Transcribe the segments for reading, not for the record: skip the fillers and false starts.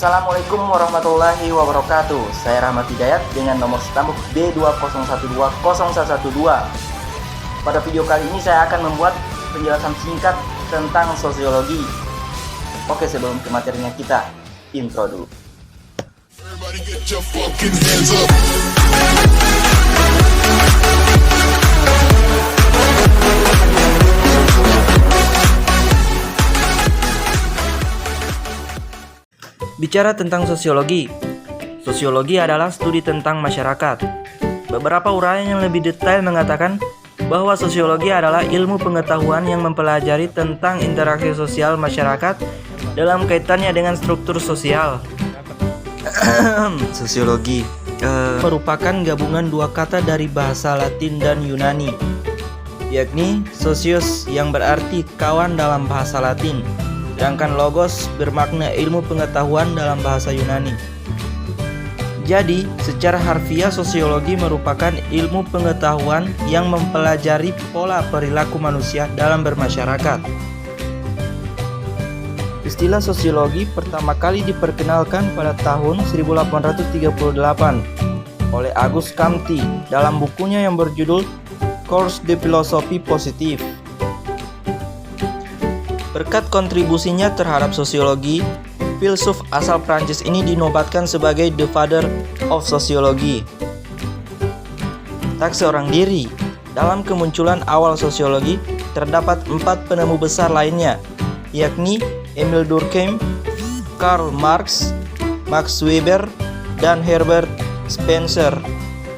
Assalamualaikum warahmatullahi wabarakatuh. Saya Rahmat Hidayat dengan nomor stambuk B201201112. Pada video kali ini saya akan membuat penjelasan singkat tentang sosiologi. Oke, sebelum ke materinya kita intro dulu. Bicara tentang sosiologi, sosiologi adalah studi tentang masyarakat. Beberapa uraian yang lebih detail mengatakan bahwa sosiologi adalah ilmu pengetahuan yang mempelajari tentang interaksi sosial masyarakat dalam kaitannya dengan struktur sosial. Sosiologi merupakan gabungan dua kata dari bahasa Latin dan Yunani, yakni socios yang berarti kawan dalam bahasa Latin, sedangkan logos bermakna ilmu pengetahuan dalam bahasa Yunani. Jadi, secara harfiah sosiologi merupakan ilmu pengetahuan yang mempelajari pola perilaku manusia dalam bermasyarakat. Istilah sosiologi pertama kali diperkenalkan pada tahun 1838 oleh Auguste Comte dalam bukunya yang berjudul Cours de philosophie positive. Berkat kontribusinya terhadap sosiologi, filsuf asal Prancis ini dinobatkan sebagai The Father of Sociology. Tak seorang diri, dalam kemunculan awal sosiologi terdapat 4 penemu besar lainnya, yakni Emile Durkheim, Karl Marx, Max Weber, dan Herbert Spencer.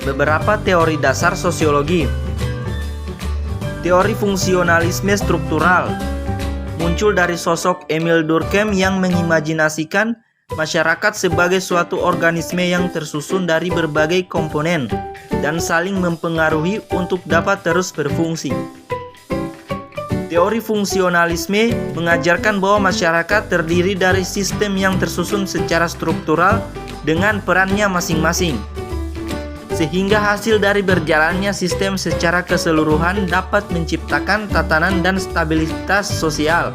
Beberapa teori dasar sosiologi. Teori fungsionalisme struktural muncul dari sosok Emile Durkheim yang mengimajinasikan masyarakat sebagai suatu organisme yang tersusun dari berbagai komponen dan saling mempengaruhi untuk dapat terus berfungsi. Teori fungsionalisme mengajarkan bahwa masyarakat terdiri dari sistem yang tersusun secara struktural dengan perannya masing-masing, sehingga hasil dari berjalannya sistem secara keseluruhan dapat menciptakan tatanan dan stabilitas sosial.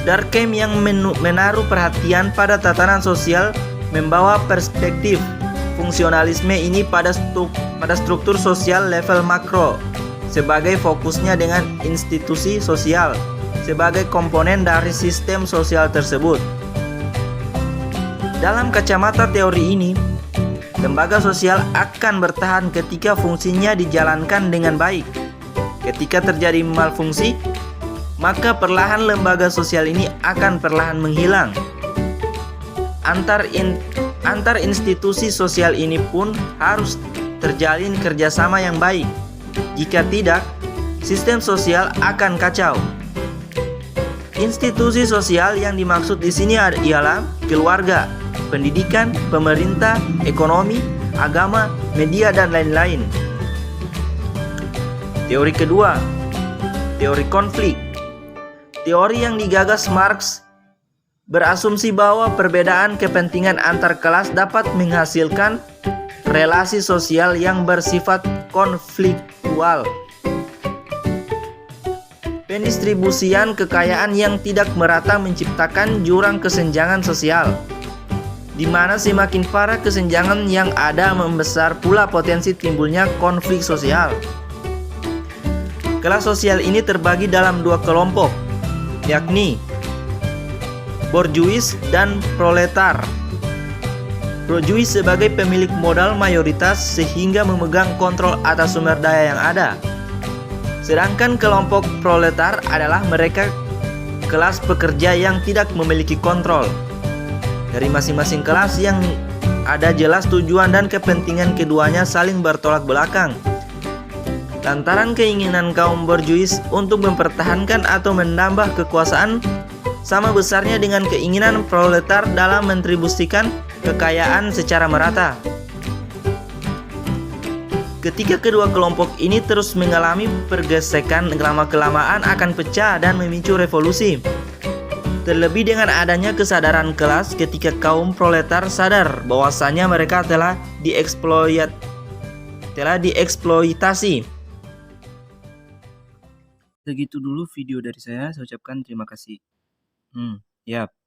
Durkheim yang menaruh perhatian pada tatanan sosial membawa perspektif fungsionalisme ini pada struktur sosial level makro, sebagai fokusnya dengan institusi sosial sebagai komponen dari sistem sosial tersebut. Dalam kacamata teori ini, lembaga sosial akan bertahan ketika fungsinya dijalankan dengan baik. Ketika terjadi malfungsi, maka perlahan lembaga sosial ini akan perlahan menghilang. Antar institusi sosial ini pun harus terjalin kerjasama yang baik. Jika tidak, sistem sosial akan kacau. Institusi sosial yang dimaksud di sini ialah keluarga, pendidikan, pemerintah, ekonomi, agama, media, dan lain-lain. Teori kedua, teori konflik. Teori yang digagas Marx berasumsi bahwa perbedaan kepentingan antar kelas dapat menghasilkan relasi sosial yang bersifat konfliktual. Pendistribusian kekayaan yang tidak merata menciptakan jurang kesenjangan sosial, di mana semakin parah kesenjangan yang ada membesar pula potensi timbulnya konflik sosial. Kelas sosial ini terbagi dalam 2 kelompok, yakni borjuis dan proletar. Borjuis sebagai pemilik modal mayoritas sehingga memegang kontrol atas sumber daya yang ada. Sedangkan kelompok proletar adalah mereka kelas pekerja yang tidak memiliki kontrol. Dari masing-masing kelas yang ada jelas tujuan dan kepentingan keduanya saling bertolak belakang. Lantaran keinginan kaum borjuis untuk mempertahankan atau menambah kekuasaan sama besarnya dengan keinginan proletar dalam mendistribusikan kekayaan secara merata. Ketika kedua kelompok ini terus mengalami pergesekan, lama-kelamaan akan pecah dan memicu revolusi. Terlebih dengan adanya kesadaran kelas ketika kaum proletar sadar bahwasanya mereka telah dieksploitasi. Segitu dulu video dari saya ucapkan terima kasih. Yap.